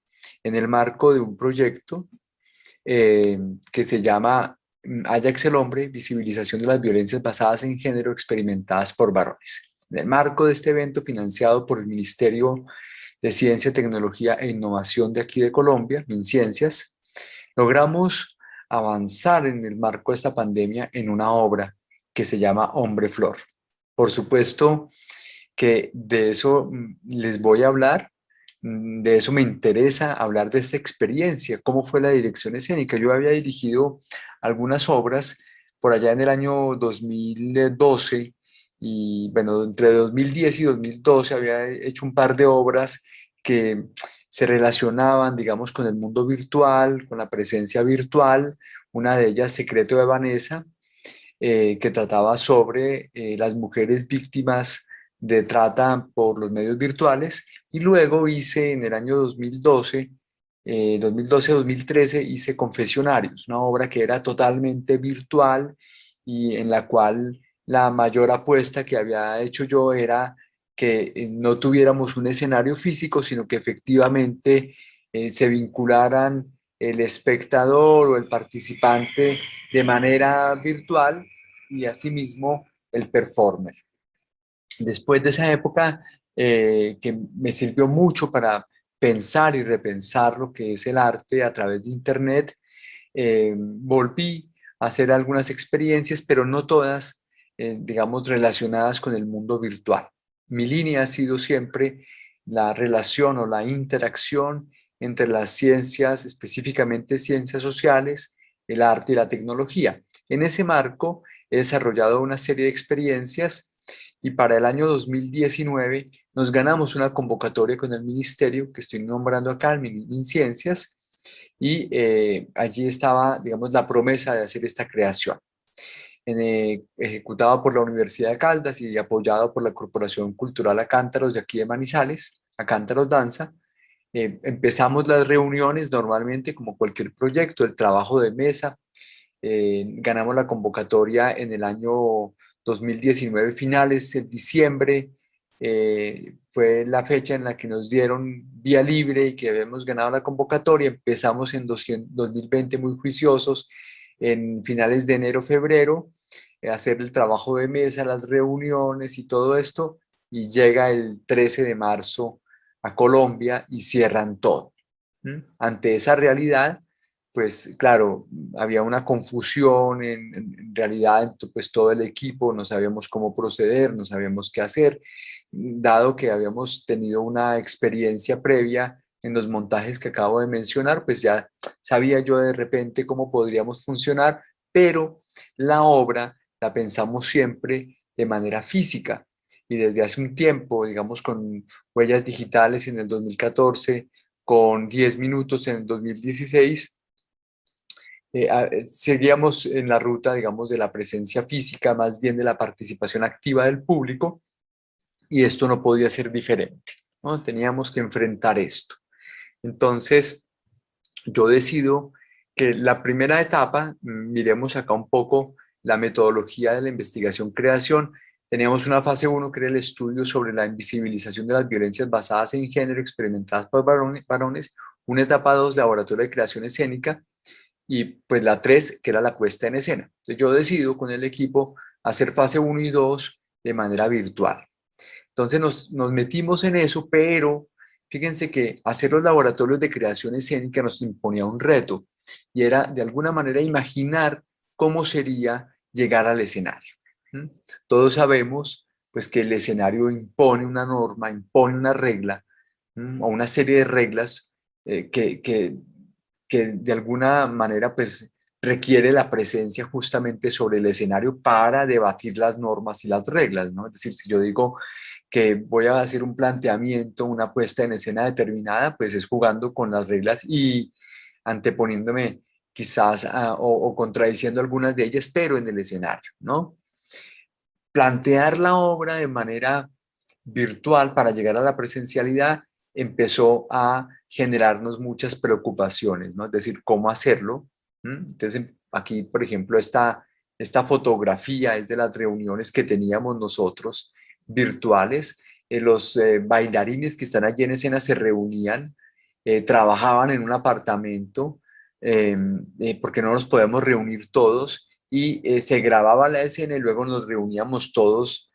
en el marco de un proyecto que se llama Ajax el Hombre, visibilización de las violencias basadas en género experimentadas por varones. En el marco de este evento financiado por el Ministerio de Ciencia, Tecnología e Innovación de aquí de Colombia, MinCiencias, logramos avanzar en el marco de esta pandemia en una obra que se llama Hombre Flor. Por supuesto que de eso les voy a hablar, de eso me interesa hablar de esta experiencia, cómo fue la dirección escénica. Yo había dirigido algunas obras por allá en el año 2012 y bueno, entre 2010 y 2012 había hecho un par de obras que se relacionaban, digamos, con el mundo virtual, con la presencia virtual. Una de ellas, Secreto de Vanessa, que trataba sobre las mujeres víctimas de trata por los medios virtuales, y luego hice en el año 2012-2013 hice Confesionarios, una obra que era totalmente virtual y en la cual la mayor apuesta que había hecho yo era que no tuviéramos un escenario físico, sino que efectivamente se vincularan el espectador o el participante de manera virtual y asimismo el performer. Después de esa época que me sirvió mucho para pensar y repensar lo que es el arte a través de Internet, volví a hacer algunas experiencias, pero no todas, digamos, relacionadas con el mundo virtual. Mi línea ha sido siempre la relación o la interacción entre las ciencias, específicamente ciencias sociales, el arte y la tecnología. En ese marco he desarrollado una serie de experiencias y para el año 2019 nos ganamos una convocatoria con el ministerio que estoy nombrando acá, el MinCiencias, y allí estaba, digamos, la promesa de hacer esta creación. Ejecutada por la Universidad de Caldas y apoyado por la Corporación Cultural Acántaros de aquí de Manizales, Acántaros Danza. Empezamos las reuniones normalmente como cualquier proyecto, el trabajo de mesa. Ganamos la convocatoria en el año 2019, finales de diciembre. Fue la fecha en la que nos dieron vía libre y que habíamos ganado la convocatoria. Empezamos en 2020 muy juiciosos, en finales de enero, febrero, hacer el trabajo de mesa, las reuniones y todo esto, y llega el 13 de marzo a Colombia y cierran todo. Ante esa realidad, pues claro, había una confusión en realidad, pues todo el equipo no sabíamos cómo proceder, no sabíamos qué hacer, dado que habíamos tenido una experiencia previa en los montajes que acabo de mencionar, pues ya sabía yo de repente cómo podríamos funcionar, pero la obra la pensamos siempre de manera física y desde hace un tiempo, digamos con Huellas Digitales en el 2014, con 10 minutos en el 2016, seguíamos en la ruta, digamos, de la presencia física, más bien de la participación activa del público, y esto no podía ser diferente, ¿no? Teníamos que enfrentar esto. Entonces, yo decido que la primera etapa, miremos acá un poco la metodología de la investigación-creación. Teníamos una fase 1 que era el estudio sobre la invisibilización de las violencias basadas en género experimentadas por varones, una etapa 2, laboratorio de creación escénica, y pues la 3, que era la puesta en escena. Entonces yo decido con el equipo hacer fase 1 y 2 de manera virtual. Entonces nos metimos en eso, pero fíjense que hacer los laboratorios de creación escénica nos imponía un reto, y era de alguna manera imaginar cómo sería llegar al escenario. Todos sabemos pues que el escenario impone una norma, impone una regla, o una serie de reglas que de alguna manera pues requiere la presencia justamente sobre el escenario para debatir las normas y las reglas, ¿no? Es decir, si yo digo que voy a hacer un planteamiento, una puesta en escena determinada, pues es jugando con las reglas y anteponiéndome quizás o contradiciendo algunas de ellas, pero en el escenario, ¿no? Plantear la obra de manera virtual para llegar a la presencialidad empezó a generarnos muchas preocupaciones, ¿no? Es decir, ¿cómo hacerlo? Entonces, aquí, por ejemplo, esta fotografía es de las reuniones que teníamos nosotros virtuales. Los bailarines que están allí en escena se reunían, trabajaban en un apartamento, porque no nos podemos reunir todos, y se grababa la escena y luego nos reuníamos todos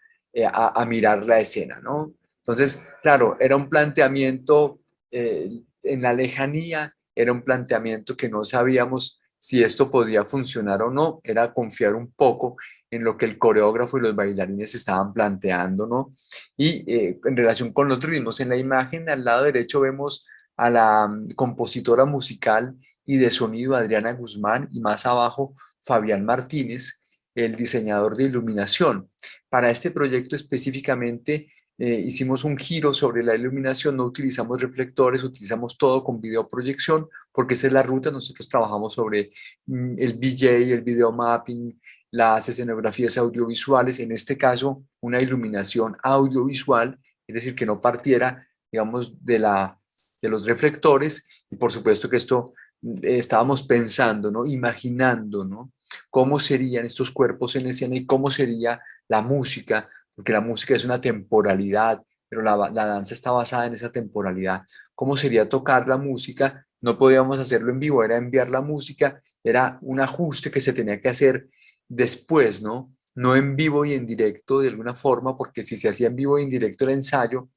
a mirar la escena, ¿no? Entonces, claro, era un planteamiento en la lejanía, era un planteamiento que no sabíamos si esto podía funcionar o no, era confiar un poco en lo que el coreógrafo y los bailarines estaban planteando, ¿no? Y en relación con los ritmos, en la imagen al lado derecho vemos a la compositora musical y de sonido Adriana Guzmán, y más abajo Fabián Martínez, el diseñador de iluminación. Para este proyecto específicamente hicimos un giro sobre la iluminación, no utilizamos reflectores, utilizamos todo con videoproyección, porque esa es la ruta. Nosotros trabajamos sobre el VJ, el video mapping, las escenografías audiovisuales, en este caso una iluminación audiovisual, es decir, que no partiera, digamos, de los reflectores, y por supuesto que esto estábamos pensando, ¿no? Imaginando, ¿no? Cómo serían estos cuerpos en escena y cómo sería la música, porque la música es una temporalidad, pero la danza está basada en esa temporalidad. ¿Cómo sería tocar la música? No podíamos hacerlo en vivo, era enviar la música, era un ajuste que se tenía que hacer después, ¿no? No en vivo y en directo de alguna forma, porque si se hacía en vivo y en directo el ensayo,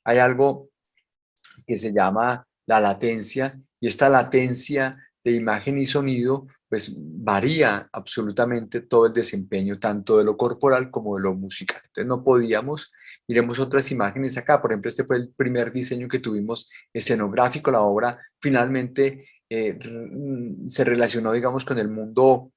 hay algo que se llama la latencia, y esta latencia de imagen y sonido pues varía absolutamente todo el desempeño, tanto de lo corporal como de lo musical. Entonces no podíamos, miremos otras imágenes acá, por ejemplo, este fue el primer diseño que tuvimos escenográfico. La obra finalmente se relacionó, digamos, con el mundo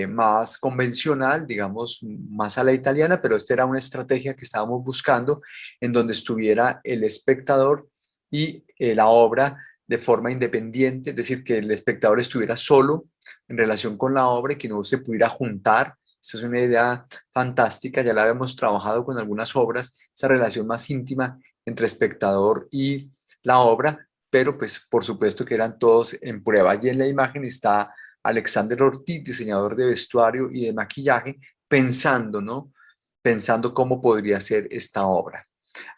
más convencional, digamos, más a la italiana, pero esta era una estrategia que estábamos buscando, en donde estuviera el espectador y la obra de forma independiente, es decir, que el espectador estuviera solo en relación con la obra y que no se pudiera juntar. Esa es una idea fantástica, ya la habíamos trabajado con algunas obras, esa relación más íntima entre espectador y la obra, pero pues por supuesto que eran todos en prueba. Allí en la imagen está Alexander Ortiz, diseñador de vestuario y de maquillaje, pensando, ¿no? Pensando cómo podría ser esta obra.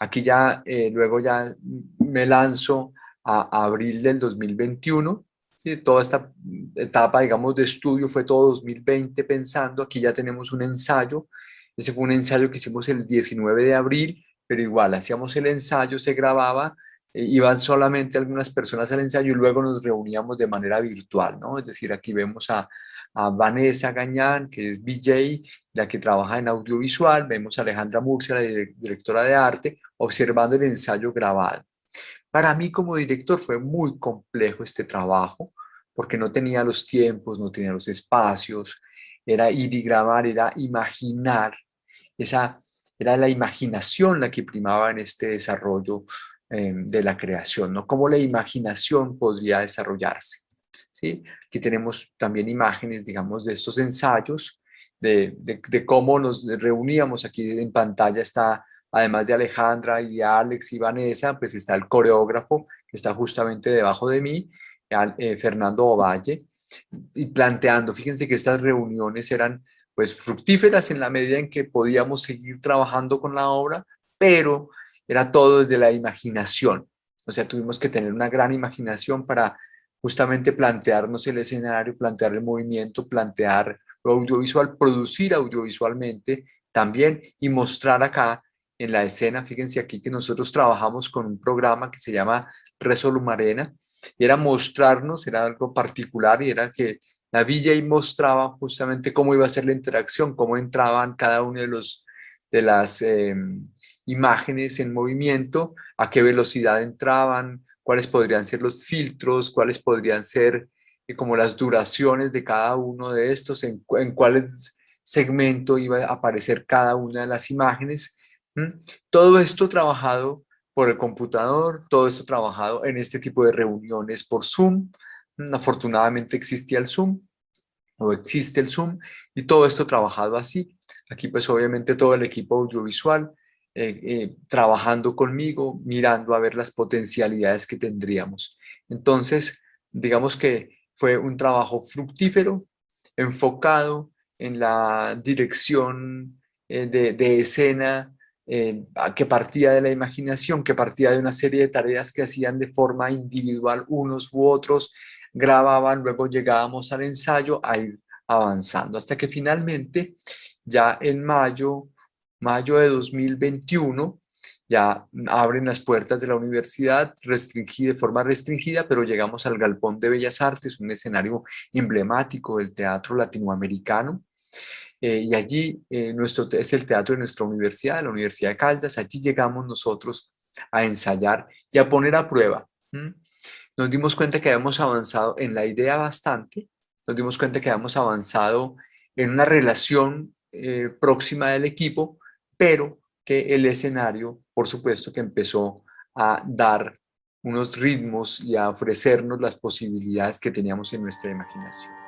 Aquí ya, luego ya me lanzo a abril del 2021, ¿sí? Toda esta etapa, digamos, de estudio fue todo 2020 pensando. Aquí ya tenemos un ensayo. Ese fue un ensayo que hicimos el 19 de abril, pero igual, hacíamos el ensayo, se grababa, iban solamente algunas personas al ensayo y luego nos reuníamos de manera virtual, ¿no? Es decir, aquí vemos a Vanessa Gañán, que es VJ, la que trabaja en audiovisual. Vemos a Alejandra Murcia, la directora de arte, observando el ensayo grabado. Para mí como director fue muy complejo este trabajo, porque no tenía los tiempos, no tenía los espacios, era ir y grabar, era imaginar, era la imaginación la que primaba en este desarrollo de la creación, ¿no? Cómo la imaginación podría desarrollarse, ¿sí? ¿sí? Aquí tenemos también imágenes, digamos, de estos ensayos, de cómo nos reuníamos. Aquí en pantalla está, además de Alejandra y de Alex y Vanessa, pues está el coreógrafo que está justamente debajo de mí, Fernando Ovalle, y planteando, fíjense que estas reuniones eran pues fructíferas en la medida en que podíamos seguir trabajando con la obra, pero era todo desde la imaginación. O sea, tuvimos que tener una gran imaginación para justamente plantearnos el escenario, plantear el movimiento, plantear lo audiovisual, producir audiovisualmente también y mostrar acá en la escena. Fíjense aquí que nosotros trabajamos con un programa que se llama Resolumarena, y era mostrarnos, era algo particular, y era que la VJ mostraba justamente cómo iba a ser la interacción, cómo entraban cada uno de las imágenes en movimiento, a qué velocidad entraban, cuáles podrían ser los filtros, cuáles podrían ser como las duraciones de cada uno de estos, en cuál segmento iba a aparecer cada una de las imágenes. Todo esto trabajado por el computador, todo esto trabajado en este tipo de reuniones por Zoom. Afortunadamente existía el Zoom, o existe el Zoom, y todo esto trabajado así. Aquí pues obviamente todo el equipo audiovisual trabajando conmigo, mirando a ver las potencialidades que tendríamos. Entonces, digamos que fue un trabajo fructífero, enfocado en la dirección de escena, que partía de la imaginación, que partía de una serie de tareas que hacían de forma individual unos u otros, grababan, luego llegábamos al ensayo a ir avanzando, hasta que finalmente ya en mayo de 2021, ya abren las puertas de la universidad de forma restringida, pero llegamos al Galpón de Bellas Artes, un escenario emblemático del teatro latinoamericano. Y allí es el teatro de nuestra universidad, la Universidad de Caldas. Allí llegamos nosotros a ensayar y a poner a prueba. Nos dimos cuenta que habíamos avanzado en la idea bastante, nos dimos cuenta que habíamos avanzado en una relación próxima del equipo, pero que el escenario, por supuesto, que empezó a dar unos ritmos y a ofrecernos las posibilidades que teníamos en nuestra imaginación.